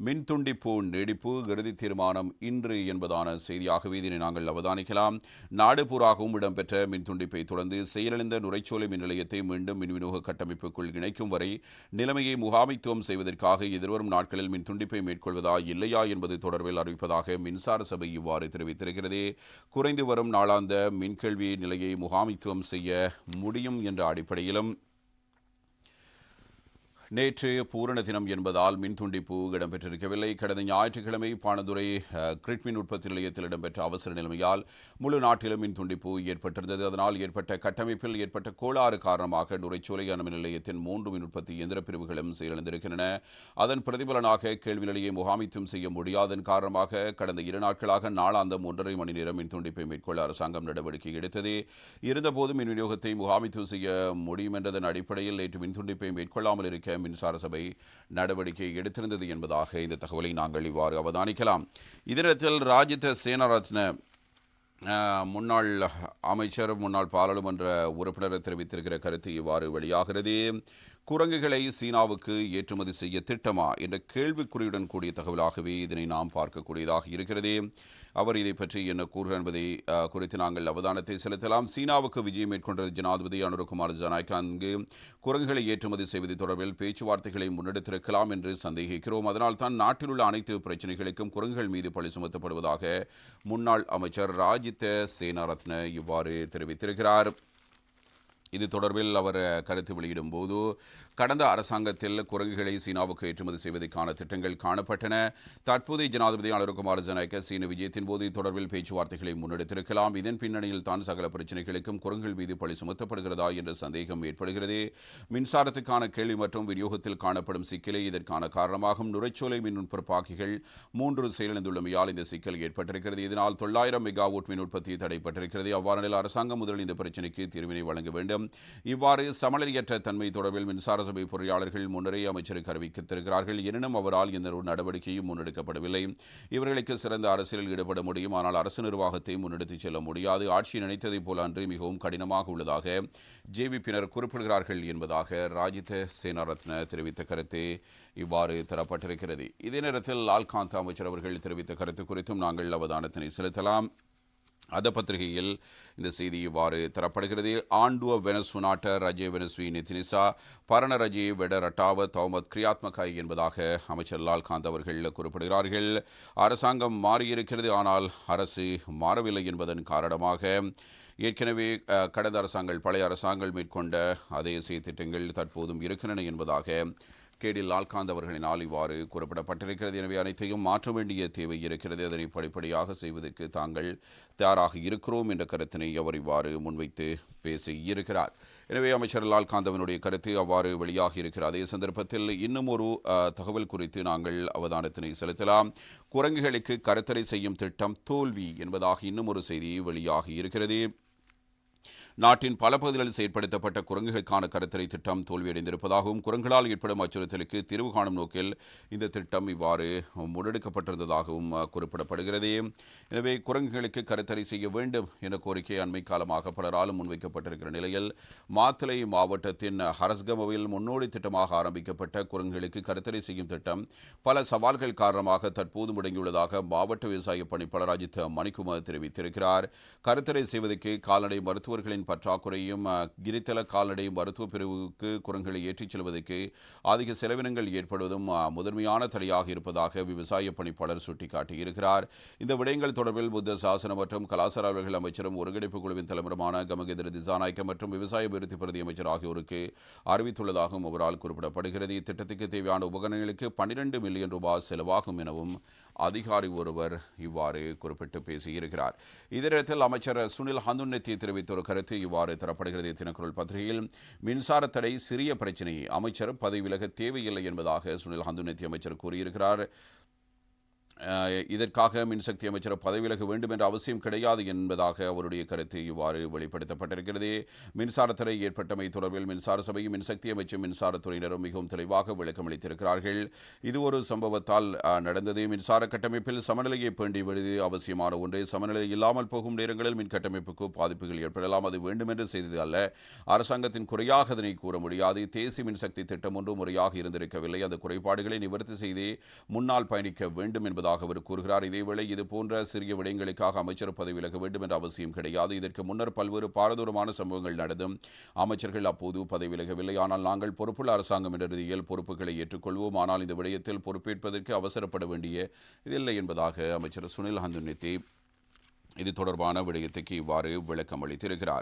மின்துண்டிப்பு நீடிப்பு இறுதி தீர்மானம் இன்று என்பதான செய்தியாகவே இதனை நாங்கள் அவதானிக்கலாம். நாடு பூராகவும் இடம்பெற்ற மின்துண்டிப்பை தொடர்ந்து செயலிழந்த நுரைச்சோலை மின் நிலையத்தை மீண்டும் மின் விநியோக கட்டமைப்புக்குள் இணைக்கும் வரை நிலைமையை முகாமைத்துவம் செய்வதற்காக எதிர்வரும் நாட்களில் மின்துண்டிப்பை மேற்கொள்வதா இல்லையா என்பது தொடர்பில் அறிவிப்பதாக மின்சார சபை இவ்வாறு தெரிவித்திருக்கிறது. குறைந்து வரும் நாளாந்த மின்கேள்வி நிலையை முகாமைத்துவம் செய்ய முடியும் என்ற அடிப்படையிலும் நேற்று பூரண தினம் என்பதால் மின்துண்டிப்பு இடம்பெற்றிருக்கவில்லை. கடந்த ஞாயிற்றுக்கிழமை பாணதுரை கிரிட் மின் உற்பத்தி நிலையத்தில் இடம்பெற்ற அவசர நிலைமையால் முழு நாட்டிலும் மின்துண்டிப்பு ஏற்பட்டிருந்தது. அதனால் ஏற்பட்ட கட்டமைப்பில் ஏற்பட்ட கோளாறு காரணமாக நுரைச்சோலை அணுமின் நிலையத்தின் 3 மின் உற்பத்தி இயந்திர பிரிவுகளும் செயலிழந்திருக்கின்றன. அதன் பிரதிபலனாக கேள்வி நிலையை முகாமைத்துவம் செய்ய முடியாதன் காரணமாக கடந்த 2 நாட்களாக நாளாந்தம் 1.5 மணி நேரம் மின்துண்டிப்பை மேற்கொள்ள அரசாங்கம் நடவடிக்கை எடுத்தது. இருந்தபோது மின் விநியோகத்தை முகாமைத்துவம் செய்ய முடியும் என்றதன் அடிப்படையில் நேற்று மின்துண்டிப்பை மேற்கொள்ளாமல் இருக்க மின்சார சபை நடவடிக்கை எடுத்திருந்தது என்பதாக இந்த தகவலை நாங்கள் இவ்வாறு அவதானிக்கலாம். இதனிடத்தில் ராஜித சேனாரத்ன முன்னாள் அமைச்சர் முன்னாள் பாராளுமன்ற உறுப்பினர் தெரிவித்திருக்கிற கருத்து இவ்வாறு வெளியாகிறது. குரங்குகளை சீனாவுக்கு ஏற்றுமதி செய்ய திட்டமா என்ற கேள்விக்குறியுடன் கூடிய தகவலாகவே இதனை நாம் பார்க்கக்கூடியதாக இருக்கிறது. அவர் இதை பற்றி என்ன கூறுகிறார் என்பதை குறித்து நாங்கள் அவதானத்தை செலுத்தலாம். சீனாவுக்கு விஜயம் மேற்கொண்ட ஜனாதிபதி அனுரகுமார் ஜனநாயக் அங்கு குரங்குகளை ஏற்றுமதி செய்வது தொடர்பில் பேச்சுவார்த்தைகளை முன்னெடுத்திருக்கலாம் என்று சந்தேகிக்கிறோம். அதனால் தான் நாட்டில் உள்ள அனைத்து பிரச்சினைகளுக்கும் குரங்குகள் மீது பழி சுமத்தப்படுவதாக முன்னாள் அமைச்சர் ராஜித சேனாரத்ன இவ்வாறு தெரிவித்திருக்கிறார். இது தொடர்பில் அவர் கருத்து வெளியிடும் போது கடந்த அரசாங்கத்தில் குரங்குகளை சீனாவுக்கு ஏற்றுமதி செய்வதற்கான திட்டங்கள் காணப்பட்டன. தற்போதைய ஜனாதிபதி அனுரகுமார் ஜனநாயக்க சீன விஜயத்தின் போது தொடர்பில் பேச்சுவார்த்தைகளை முன்னெடுத்திருக்கலாம். இதன் பின்னணியில் தான் சகல பிரச்சினைகளுக்கும் குரங்குகள் மீது பழி சுமத்தப்படுகிறதா என்ற சந்தேகம் ஏற்படுகிறது. மின்சாரத்துக்கான கேள்வி மற்றும் விநியோகத்தில் காணப்படும் சிக்கலே இதற்கான காரணமாகும். நுரைச்சோலை மின் உற்பத்திகள் 3 செயலிழந்துள்ளமையால் இந்த சிக்கல் ஏற்பட்டிருக்கிறது. இதனால் 900 மெகாவாட் மின் உற்பத்தி தடைப்பட்டிருக்கிறது. அவ்வாறு அரசாங்கம் முதலில் இந்த பிரச்சினைக்கு தீர்வினை வழங்க வேண்டும். இவ்வாறு சமநிலையற்ற தன்மை தொடர்பில் மின்சார சபை பொறியாளர்கள் முன்னரே அமைச்சருக்கு அறிவித்திருக்கிறார்கள். எனினும் அவரால் எந்த நடவடிக்கையும் முன்னெடுக்கப்படவில்லை. இவர்களுக்கு சிறந்த அரசியலில் ஈடுபட முடியும், ஆனால் அரசு நிர்வாகத்தை முன்னெடுத்துச் செல்ல முடியாது. ஆட்சி நினைத்ததை போல அன்று மிகவும் கடினமாக உள்ளதாக ஜேவிபியினர் குறிப்பிடுகிறார்கள் என்பதாக ராஜித சேனாரத்ன தெரிவித்த கருத்து இவ்வாறு தரப்பட்டிருக்கிறது. இதே நேரத்தில் லால்காந்த் அமைச்சர் அவர்கள் தெரிவித்த கருத்து குறித்தும் நாங்கள் அவதானத்தினை செலுத்தலாம். அத பத்திரிகையில் இந்த செய்தி இவ்வாறு தரப்படுகிறது. ஆண்டுவ வெனசுநாட்ட ரஜே வெனஸ்வி நிதினிசா பரண ரஜே வெட ரட்டாவ தௌமத் கிரியாத்மகாய் என்பதாக அமைச்சர் லால்காந்த் அவர்கள் குறிப்பிடுகிறார்கள். அரசாங்கம் மாறியிருக்கிறது, ஆனால் அரசு மாறவில்லை என்பதன் காரணமாக ஏற்கனவே கடந்த அரசாங்கங்கள் பழைய அரசாங்கங்கள் மேற்கொண்ட அதே திட்டங்கள் தற்போதும் இருக்கின்றன என்பதாக கேடி லால்காந்த் அவர்களினால் இவ்வாறு கூறப்படப்பட்டிருக்கிறது. எனவே அனைத்தையும் மாற்ற வேண்டிய தேவை இருக்கிறது. அதனை படிப்படியாக செய்வதற்கு தாங்கள் தயாராக இருக்கிறோம் என்ற கருத்தினை அவர் இவ்வாறு முன்வைத்து பேசியிருக்கிறார். எனவே அமைச்சர் லால்காந்த் அவனுடைய கருத்து அவ்வாறு வெளியாகி இருக்கிறார். அதே சந்தர்ப்பத்தில் இன்னும் ஒரு தகவல் குறித்து நாங்கள் அவதானத்தினை செலுத்தலாம். குரங்குகளுக்கு கருத்தடை செய்யும் திட்டம் தோல்வி என்பதாக இன்னும் ஒரு செய்தி வெளியாகி இருக்கிறது. நாட்டின் பல பகுதிகளில் செயற்படுத்தப்பட்ட குரங்குகளுக்கான கருத்தடை திட்டம் தோல்வியடைந்திருப்பதாகவும் குரங்குகளால் ஏற்படும் அச்சுறுத்தலுக்கு தீர்வு காணும் நோக்கில் இந்த திட்டம் இவ்வாறு முன்னெடுக்கப்பட்டிருந்ததாகவும் குறிப்பிடப்படுகிறது. எனவே குரங்குகளுக்கு கருத்தடை செய்ய வேண்டும் என்ற கோரிக்கை அண்மை காலமாக பலராலும் முன்வைக்கப்பட்டிருக்கிற நிலையில் மாத்தளை மாவட்டத்தின் ஹரஸ்கமவில் முன்னோடி திட்டமாக ஆரம்பிக்கப்பட்ட குரங்குகளுக்கு கருத்தடை செய்யும் திட்டம் பல சவால்கள் காரணமாக தற்போது முடங்கியுள்ளதாக மாவட்ட விவசாய பணிப்பாளர் அஜித் மணிக்குமார் தெரிவித்திருக்கிறார். கருத்தடை செய்வதற்கு கால்நடை மருத்துவர்களின் பற்றாக்குறையும் கிரித்தல கால்நடை மருத்துவ பிரிவுக்கு குரங்குகளை ஏற்றிச் செல்வதற்கு அதிக செலவினங்கள் ஏற்படுவதும் முதன்மையான தடையாக இருப்பதாக விவசாய பணிப்பாளர் சுட்டிக்காட்டியிருக்கிறார். இந்த விடயங்கள் தொடர்பில் புத்த சாசன மற்றும் கலாசார அலுவல்கள் அமைச்சரும் ஒருங்கிணைப்பு குழுவின் தலைவருமான கமகேந்திர திசாநாயக்க மற்றும் விவசாய அபிவிருத்தி பிரதி அமைச்சர் ஆகியோருக்கு அறிவித்துள்ளதாகவும் அவரால் குறிப்பிடப்படுகிறது. இத்திட்டத்துக்கு தேவையான உபகரணங்களுக்கு 12 மில்லியன் ரூபாய் செலவாகும் எனவும் அதிகாரி ஒருவர் இவ்வாறு குறிப்பிட்டு பேசியிருக்கிறார். இதனிடத்தில் அமைச்சர் சுனில் ஹந்துன்னெத்தி தெரிவித்த ஒரு கருத்து இவ்வாறு தரப்படுகிறது. தினக்குரல் பத்திரிகையில் மின்சார தடை சிறிய பிரச்சினை, அமைச்சர் பதவி விலக தேவையில்லை என்பதாக சுனில் ஹந்துன்னெத்தி அமைச்சர் கூறியிருக்கிறார். இதற்காக மின்சக்தி அமைச்சர் பதவி விலக வேண்டும் என்ற அவசியம் கிடையாது என்பதாக அவருடைய கருத்து இவ்வாறு வெளிப்படுத்தப்பட்டிருக்கிறது. மின்சாரத்துறை ஏற்பட்டமை தொடர்பில் மின்சார சபையும் மின்சக்தி அமைச்சும் மின்சாரத்துறையினரும் மிகவும் தெளிவாக விளக்கம் அளித்திருக்கிறார்கள். இது ஒரு சம்பவத்தால் நடந்தது. மின்சார கட்டமைப்பில் சமநிலையை பேண்டிவிடுவது அவசியமான ஒன்று. சமநிலை இல்லாமல் போகும் நேரங்களில் மின் கட்டமைப்புக்கு பாதிப்புகள் ஏற்படலாம். அது வேண்டுமென்று செய்தது அல்ல. அரசாங்கத்தின் குறையாக அதனை கூற முடியாது. தேசிய மின்சக்தி திட்டம் ஒன்று முறையாக இருந்திருக்கவில்லை. அந்த குறைபாடுகளை நிவர்த்தி செய்தே முன்னால் பயணிக்க வேண்டும் என்பதாக அவர் கூறுகிறார். இதேவேளை இதுபோன்ற சிறிய விடயங்களுக்காக அமைச்சர் பதவி விலக வேண்டும் என்ற அவசியம் கிடையாது. இதற்கு முன்னர் பல்வேறு பாரதூரமான சம்பவங்கள் நடந்தும் அமைச்சர்கள் அப்போது பதவி விலகவில்லை. ஆனால் நாங்கள் பொறுப்புள்ள அரசாங்கம் என்ற ரீதியில் பொறுப்புகளை ஏற்றுக்கொள்வோம். ஆனால் இந்த விடயத்தில் பொறுப்பேற்பதற்கு அவசரப்பட வேண்டிய இதில்லை என்பதாக அமைச்சர் சுனில் ஹந்துன்னித்தி இது தொடர்பான விடயத்துக்கு இவ்வாறு விளக்கம் அளித்திருக்கிறார்.